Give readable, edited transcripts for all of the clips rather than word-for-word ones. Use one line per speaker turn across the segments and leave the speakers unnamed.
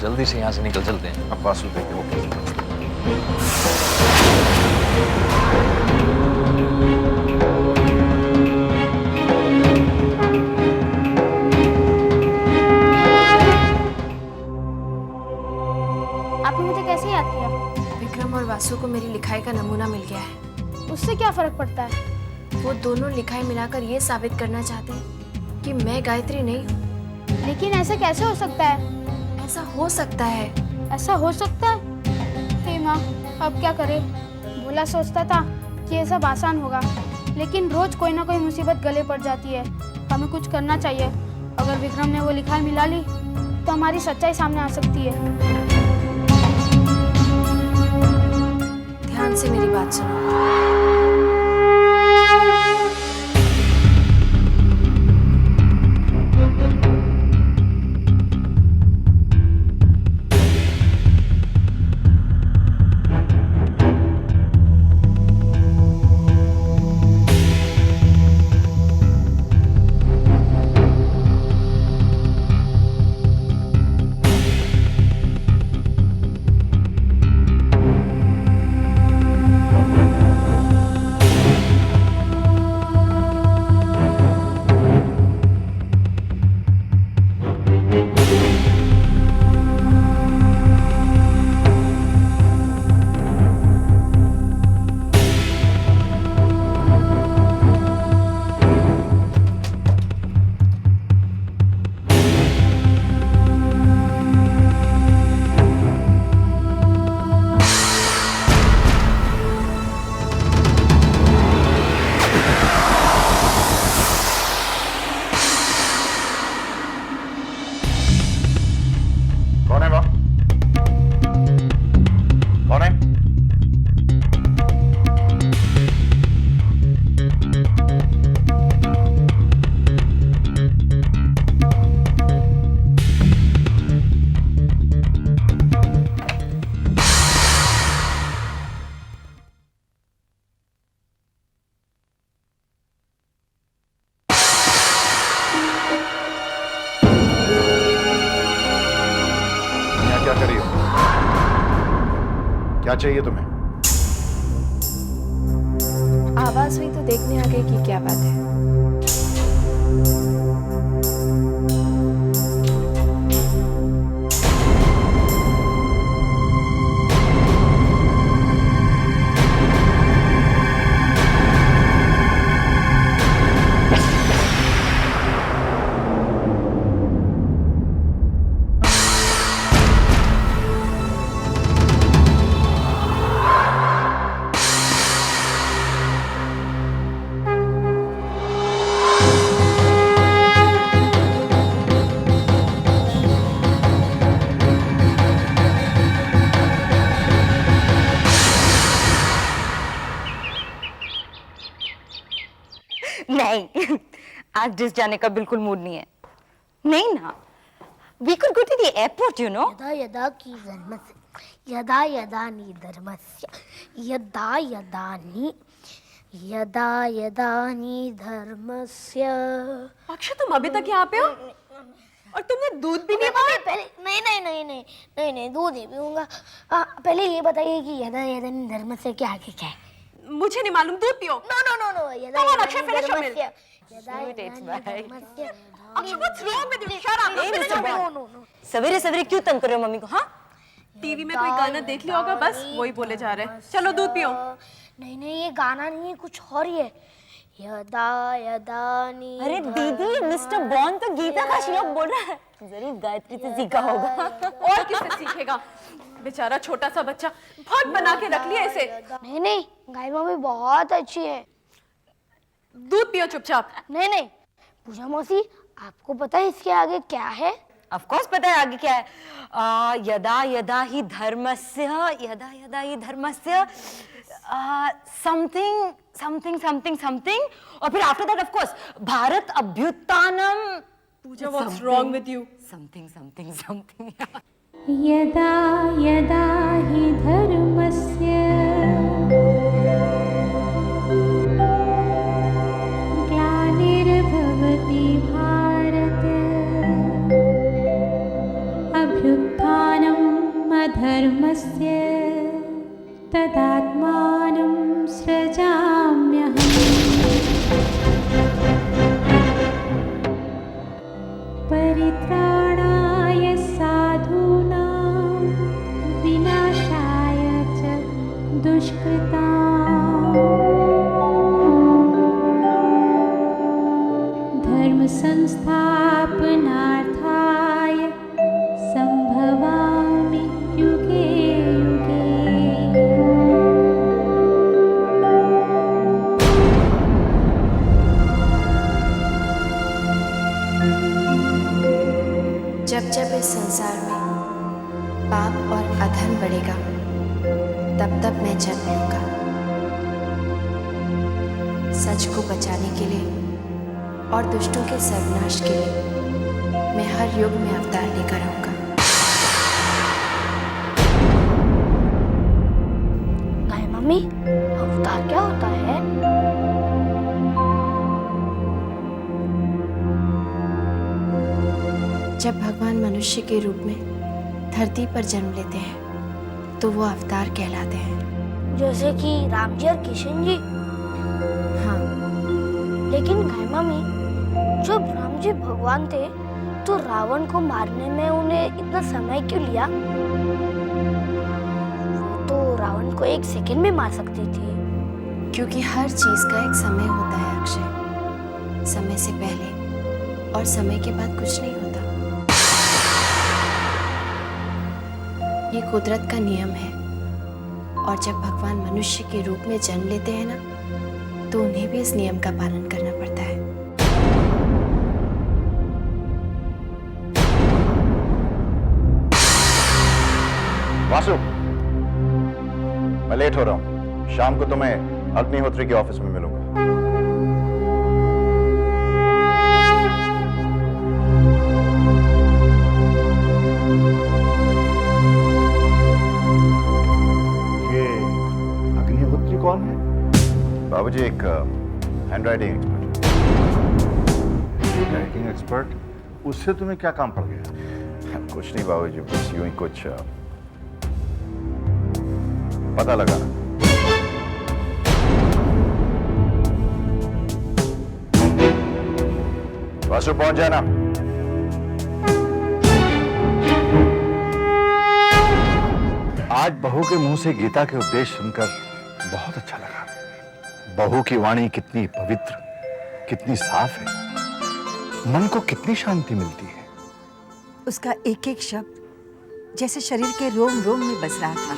जल्दी से यहाँ से निकल चलते हैं।
अब बासु देखे वो कैसे बचते हैं।
आपने मुझे कैसे याद किया?
विक्रम और वासु को मेरी लिखाई का नमूना मिल गया है।
उससे क्या फर्क पड़ता है?
वो दोनों लिखाई मिलाकर ये साबित करना चाहते हैं कि मैं गायत्री नहीं हूँ।
लेकिन ऐसा कैसे हो सकता है?
ऐसा हो सकता है।
ऐसा हो सकता है? हे माँ, अब क्या करें? भोला सोचता था कि ये सब आसान होगा, लेकिन रोज कोई ना कोई मुसीबत गले पड़ जाती है। हमें कुछ करना चाहिए। अगर विक्रम ने वो लिखाई मिला ली तो हमारी सच्चाई सामने आ सकती है।
ध्यान से मेरी बात सुनो।
कौन है वो? कौन है? क्या कर रही हो? क्या चाहिए तुम्हें?
आवाज हुई तो देखने आ गई कि क्या बात है।
नहीं, आज डिस जाने का बिल्कुल मूड नहीं है। नहीं ना, we could go to the airport, you know.
यदा यदा की धर्मस्य यदा यदा नि धर्मस्य यदा यदा नि धर्मस्य।
अक्षय, तुम अभी तक यहाँ पे हो और तुमने दूध भी नहीं पिया?
पहले नहीं दूध नहीं पीऊंगा। पहले ये बताइए कि यदा यदा नि धर्मस्य के आगे क्या है?
मुझे नहीं मालूम, दूध पियो।
नो यदा
Come on,
यदा
अक्षय,
नि
finish your
धर्मस्य
meal.
यदा यदा नि धर्मस्य।
Akshay, what's wrong with you? Shut up.
Hey, Mr. Bond.
No
सवेरे सवेरे क्यों तंग कर रहे हो मम्मी को? हाँ,
टीवी में कोई गाना देख लिया होगा, बस वही बोले जा रहे हैं। चलो दूध पियो।
नहीं, ये गाना नहीं है, कुछ और ही है। यदा यदा नि।
अरे दीदी, मिस्टर बॉन्ड तो गीता का श्लोक बोल रहा है। जरूर गायत्री से सीखा होगा।
और किससे सीखेगा? बेचारा छोटा सा बच्चा, बहुत बना के रख लिया इसे।
नहीं, गाय मम्मी बहुत अच्छी है।
दूध पियो चुपचाप।
नहीं, पूजा मौसी, आपको पता है इसके आगे क्या है?
ऑफ कोर्स पता है आगे क्या है। यदा यदा ही धर्मस्य समथिंग और फिर after that of course Bharat अभ्युत्थानम।
Pooja, what's wrong with you?
Something
यदा यदा हि धर्मस्य ग्लानिर्भवति भारत अभ्युत्थानम् धर्मस्य तदात्मानं सृजाम्यहम् परित्राणाय साधूनां विनाशाय च दुष्कृताम् धर्म संस्थापनार्थाय संभवामि युगे युगे।
जब जब इस संसार में पाप और अधर्म बढ़ेगा, तब तब मैं जन्म लूंगा। सच को बचाने के लिए और दुष्टों के सर्वनाश के लिए मैं हर युग में अवतार लेकर आऊंगा।
गाय मम्मी, अवतार क्या होता है?
जब भगवान मनुष्य के रूप में धरती पर जन्म लेते हैं तो वो अवतार कहलाते हैं।
जैसे कि राम जी और किशन जी।
हाँ,
लेकिन गाय मम्मी, जब राम जी भगवान थे तो रावण को मारने में उन्हें इतना समय क्यों लिया? वो तो रावण को एक सेकंड में मार सकती थी।
क्योंकि हर चीज का एक समय होता है अक्षय। समय से पहले और समय के बाद कुछ नहीं होता। ये कुदरत का नियम है। और जब भगवान मनुष्य के रूप में जन्म लेते हैं ना, तो उन्हें भी इस नियम का पालन करना पड़ता है।
वासु, मैं लेट हो रहा हूँ। शाम को तुम्हें अग्निहोत्री के ऑफिस में मिलूंगा।
ये अग्निहोत्री कौन है?
बाबूजी, एक हैंडराइटिंग एक्सपर्ट।
Writing expert? उससे तुम्हें क्या काम पड़ गया?
कुछ नहीं बाबूजी, बस यूं ही कुछ पता लगाना। वासु, पहुंच जाना।
आज बहू के मुंह से गीता के उपदेश सुनकर बहुत अच्छा लगा। बहू की वाणी कितनी पवित्र, कितनी साफ है। मन को कितनी शांति मिलती है।
उसका एक एक शब्द जैसे शरीर के रोम रोम में बस रहा था।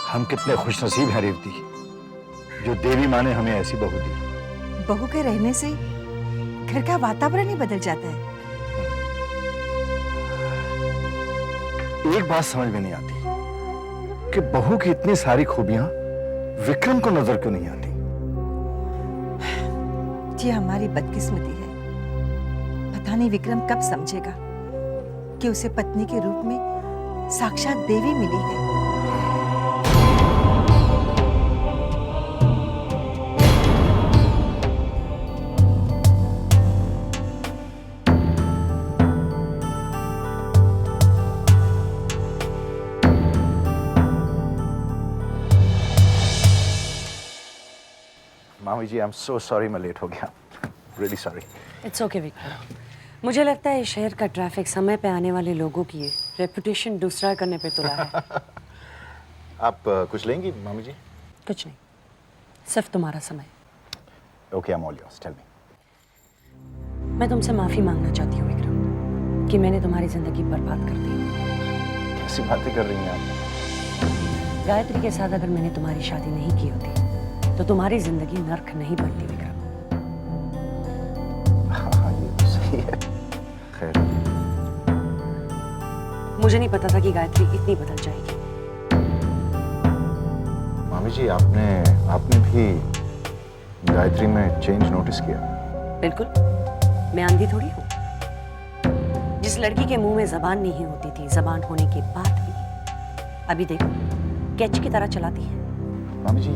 हम कितने खुशनसीब हैं रेवती, जो देवी माँ ने हमें ऐसी बहू दी।
बहू के रहने से घर का वातावरण ही बदल जाता है।
एक बात समझ में नहीं आती कि बहू की इतनी सारी खूबियां विक्रम को नजर क्यों नहीं आती।
ये हमारी बदकिस्मती है। पता नहीं विक्रम कब समझेगा कि उसे पत्नी के रूप में साक्षात देवी मिली है।
मामी जी, आई एम सो सॉरी, मैं लेट हो गया। Really sorry.
It's okay Vikram. मुझे लगता है इस शहर का ट्रैफिक समय पे आने वाले लोगों की रेपुटेशन दूसरा करने पे तुला है।
आप कुछ लेंगी मामी जी?
कुछ नहीं, सिर्फ तुम्हारा समय।
Okay, I am all yours, tell me.
मैं तुमसे माफी मांगना चाहती हूँ विक्रम कि मैंने तुम्हारी जिंदगी बर्बाद कर दी।
कैसी बातें कर रही हैं आप?
गायत्री के साथ अगर मैंने तुम्हारी शादी नहीं की होती तो तुम्हारी जिंदगी नर्क नहीं बनती विक्रम।
हाँ, ये तो सही है। खैर,
मुझे नहीं पता था कि गायत्री इतनी बदल जाएगी।
मामी जी, आपने भी गायत्री में चेंज नोटिस किया?
बिल्कुल, मैं अंधी थोड़ी हूँ। जिस लड़की के मुंह में जबान नहीं होती थी, जबान होने के बाद भी अभी देखो कैच की तरह चलाती है।
मामी जी,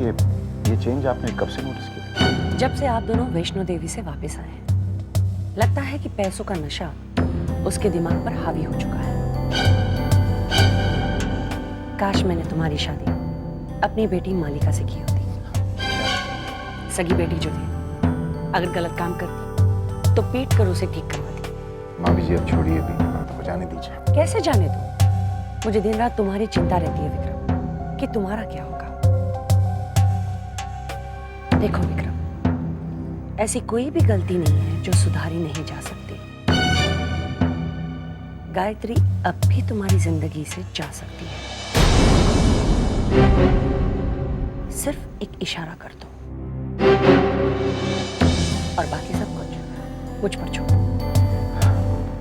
ये चेंज आपने कब से नोटिस किया?
जब से आप दोनों वैष्णो देवी से वापस आए हैं। लगता है कि पैसों का नशा उसके दिमाग पर हावी हो चुका है। काश मैंने तुम्हारी शादी अपनी बेटी मालिका से की होती। सगी बेटी जो थी, अगर गलत काम करती तो पीट कर उसे ठीक करवाती।
मामी जी अब छोड़िए भी, तो जाने दीजिए।
कैसे जाने दो? मुझे दिन रात तुम्हारी चिंता रहती है विक्रम, कि तुम्हारा क्या होगा। देखो विक्रम, ऐसी कोई भी गलती नहीं है जो सुधारी नहीं जा सकती। गायत्री अब भी तुम्हारी जिंदगी से जा सकती है। सिर्फ एक इशारा कर दो और बाकी सब कुछ मुझ पर छोड़।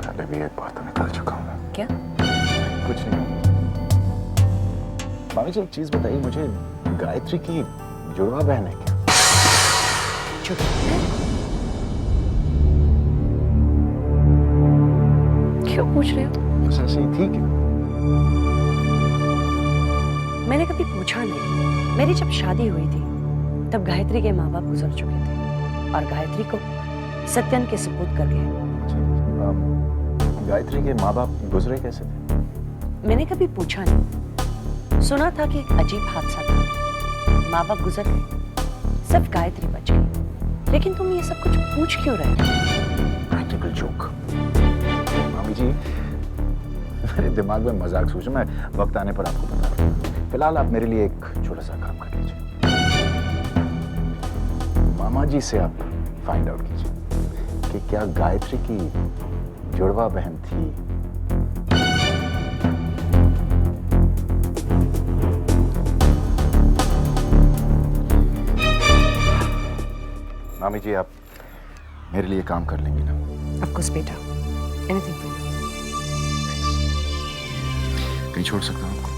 पहले भी एक बात तो निकल चुका हूँ।
क्या?
कुछ नहीं। मामी जी एक चीज बताइए मुझे, गायत्री की जुड़वा बहन है क्या?
क्यों पूछ रहे हो?
बस ऐसे ही ठीक है।
मैंने कभी पूछा नहीं। मेरी जब शादी हुई थी तब गायत्री के माँ बाप गुजर चुके थे और गायत्री को सत्यन के सुपुर्द कर गए।
गायत्री के माँ बाप गुजरे कैसे थे?
मैंने कभी पूछा नहीं। सुना था कि एक अजीब हादसा था, माँ बाप गुजर गए, सिर्फ गायत्री बच गई। लेकिन तुम ये सब कुछ पूछ क्यों रहे हो?
Practical joke. मामी जी मेरे दिमाग में मजाक सोचो, मैं वक्त आने पर आपको बता दूंगा। फिलहाल आप मेरे लिए एक छोटा सा काम कर लीजिए। मामा जी से आप फाइंड आउट कीजिए कि क्या गायत्री की जुड़वा बहन थी। मामी जी आप मेरे लिए काम कर लेंगी ना?
Of course, बेटा। Anything for you.
कहीं छोड़ सकता हूँ आपको?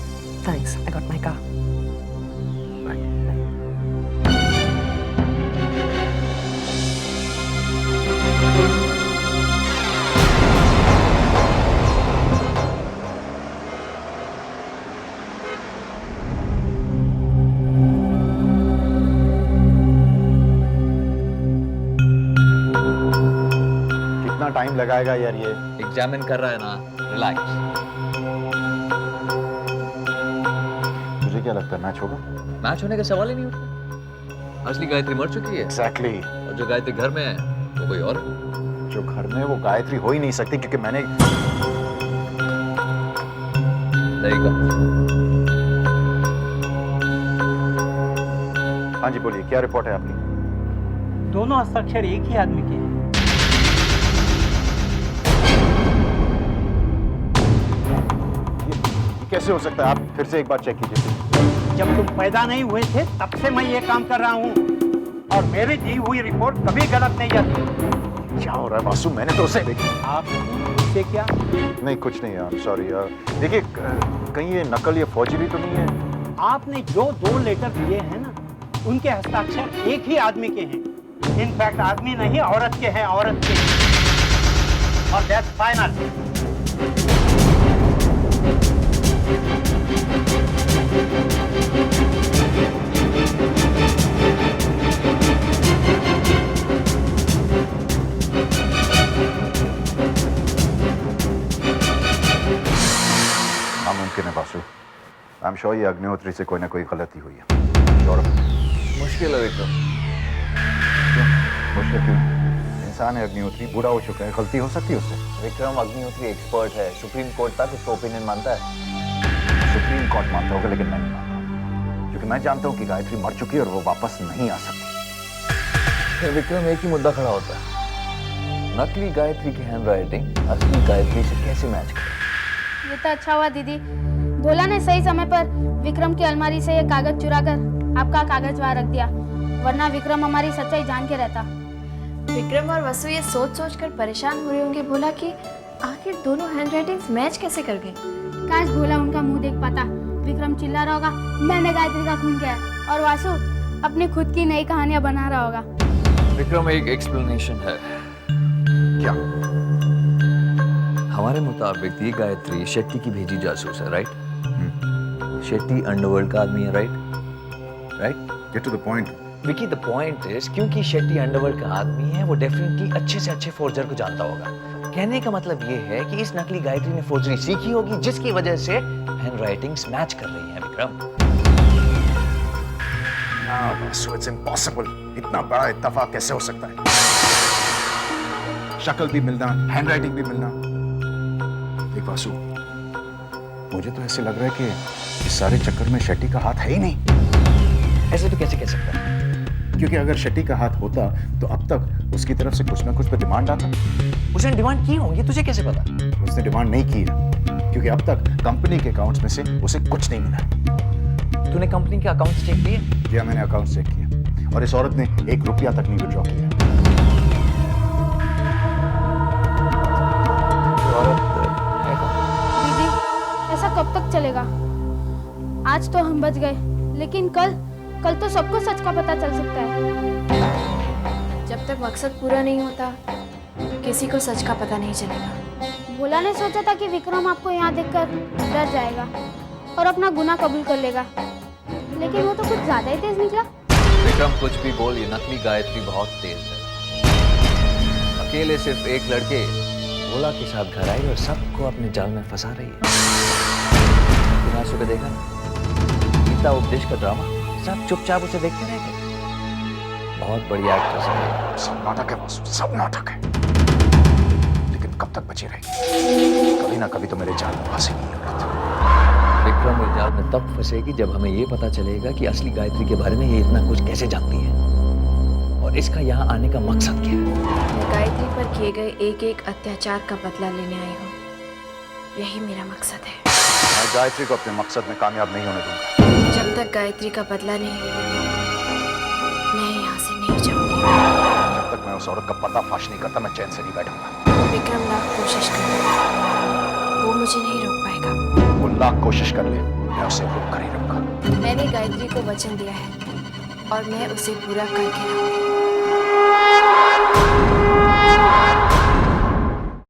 Thanks. I got my car.
Bye. कितना टाइम लगाएगा यार ये?
एग्जामिन कर रहा है ना, रिलैक्स।
मुझे क्या लगता है मैच होगा?
मैच होने का सवाल ही नहीं उठता। असली गायत्री मर चुकी है।
एग्जैक्टली।
और जो गायत्री घर में है वो कोई और है।
जो घर में वो गायत्री हो ही नहीं सकती क्योंकि मैंने हाँ जी बोलिए, क्या रिपोर्ट है आपकी?
दोनों हस्ताक्षर एक ही आदमी के हैं।
ये कैसे हो सकता है? आप फिर से एक बार चेक कीजिए।
जब तुम पैदा नहीं हुए थे तब से मैं ये काम कर रहा हूँ और मेरी दी हुई रिपोर्ट कभी गलत नहीं जाती।
क्या हो रहा है वासु? मैंने तो उसे
आप उससे क्या?
नहीं कुछ नहीं यार, सॉरी यार। देखिए कहीं ये नकल या फौजरी तो नहीं है?
आपने जो 2 लेटर दिए हैं ना, उनके हस्ताक्षर एक ही आदमी के हैं। इनफैक्ट आदमी नहीं, औरत के हैं, औरत के। और दैट्स फाइनल।
नामुमकिन है वासु। आई एम श्योर ये अग्निहोत्री से कोई ना कोई गलती हुई है। श्योर।
मुश्किल है विक्रम।
मुश्किल क्यों? इंसान है अग्निहोत्री, बूढ़ा हो चुका है, गलती हो सकती है उससे।
विक्रम अग्निहोत्री एक्सपर्ट है, सुप्रीम कोर्ट तक उसका ओपिनियन मानता है।
सुप्रीम कोर्ट मानता होगा लेकिन मैं नहीं मानता, क्योंकि मैं जानता हूँ कि गायत्री मर चुकी है और वो वापस नहीं आ सकती।
फिर विक्रम एक ही मुद्दा खड़ा होता है, नकली गायत्री की हैंडराइटिंग असली गायत्री से कैसे मैच करे।
ये तो अच्छा हुआ दीदी, भोला ने सही समय पर विक्रम की अलमारी से ये कागज चुरा कर आपका कागज वहाँ रख दिया, वरना विक्रम हमारी सच्चाई जान के रहता।
विक्रम और वसु ये सोच सोच कर परेशान हो रहे होंगे भोला कि आखिर दोनों हैंडराइटिंग्स मैच कैसे कर गए।
काश भोला उनका मुंह देख पाता। विक्रम चिल्ला रहा होगा मैंने गायत्री का खून किया है, और वासु अपनी खुद की नई कहानियां बना रहा होगा।
विक्रम एक एक्सप्लेनेशन है।
क्या?
हमारे मुताबिक ये गायत्री शेट्टी की भेजी जासूस है, राइट? शेट्टी अंडरवर्ल्ड का आदमी है, right?
Gate to the point.
Vicky, the point is क्योंकि शेट्टी अंडरवर्ल्ड का आदमी है, वो डेफिनेटली अच्छे से अच्छे फोर्जर को जानता होगा कहने का मतलब ये है कि इस नकली गायत्री ने फोर्जरी सीखी होगी, जिसकी वजह से हैंड राइटिंग्स मैच कर रही हैं विक्रम।
So it's impossible. इतना बड़ा इत्तेफाक कैसे हो सकता है? शक्ल भी मिलना, हैंडराइटिंग भी मिलना। देख वासु, मुझे तो ऐसे लग रहा है कि इस सारे चक्कर में शेट्टी का हाथ है ही नहीं।
ऐसे तो कैसे कह सकता है?
क्योंकि अगर शेट्टी का हाथ होता तो अब तक उसकी तरफ से कुछ ना कुछ पे डिमांड आता।
उसने डिमांड की होंगी, तुझे कैसे पता?
उसने डिमांड नहीं की है, क्योंकि अब तक कंपनी के अकाउंट्स में से उसे कुछ नहीं मिला।
तूने कंपनी के अकाउंट्स चेक किए?
जी, मैंने अकाउंट चेक किया और इस औरत ने 1 रुपया तक नहीं विड्रॉ किया।
दीदी, ऐसा कब तक चलेगा? आज तो हम बच गए, लेकिन कल तो सबको सच का पता चल सकता है।
जब तक मकसद पूरा नहीं होता किसी को सच का पता नहीं चलेगा।
भोला ने सोचा था कि विक्रम आपको यहाँ देखकर डर जाएगा और अपना गुनाह कबूल कर लेगा, लेकिन वो तो कुछ ज्यादा ही तेज निकला।
विक्रम कुछ भी बोल, ये नकली गायत्री बहुत तेज है। अकेले सिर्फ एक लड़के भोला के साथ घर आई और सबको अपने जाल में फंसा रही है। तूने सुबह देखा ना गीता उपदेश का ड्रामा, सब चुपचाप उसे देखते रह गए। बहुत बढ़िया एक्ट्रेस है।
सब नाटक है, सब नाटक है। लेकिन कब तक बची रहेगी? कभी ना कभी तो मेरे जाल में फंसेगी औरत।
विक्रम इस जाल में तब फंसेगी जब हमें ये पता चलेगा कि असली गायत्री के बारे में ये इतना कुछ कैसे जानती है और इसका यहाँ आने का मकसद क्या है।
मैं गायत्री पर किए गए एक एक अत्याचार का बदला लेने आई हूँ, यही मेरा मकसद है।
मैं गायत्री को अपने मकसद में कामयाब नहीं होने दूंगा।
जब तक गायत्री का बदला नहीं लेती मैं यहाँ से नहीं जाऊंगी।
जब तक मैं उस औरत का पर्दाफाश नहीं करता मैं चैन से नहीं बैठूंगा।
विक्रम लाख कोशिश कर ले, वो मुझे नहीं रोक पाएगा।
वो लाख कोशिश कर ले, मैं उसे रोक कर ही रहूंगा।
मैंने गायत्री को वचन दिया है और मैं उसे पूरा करके रहूंगी।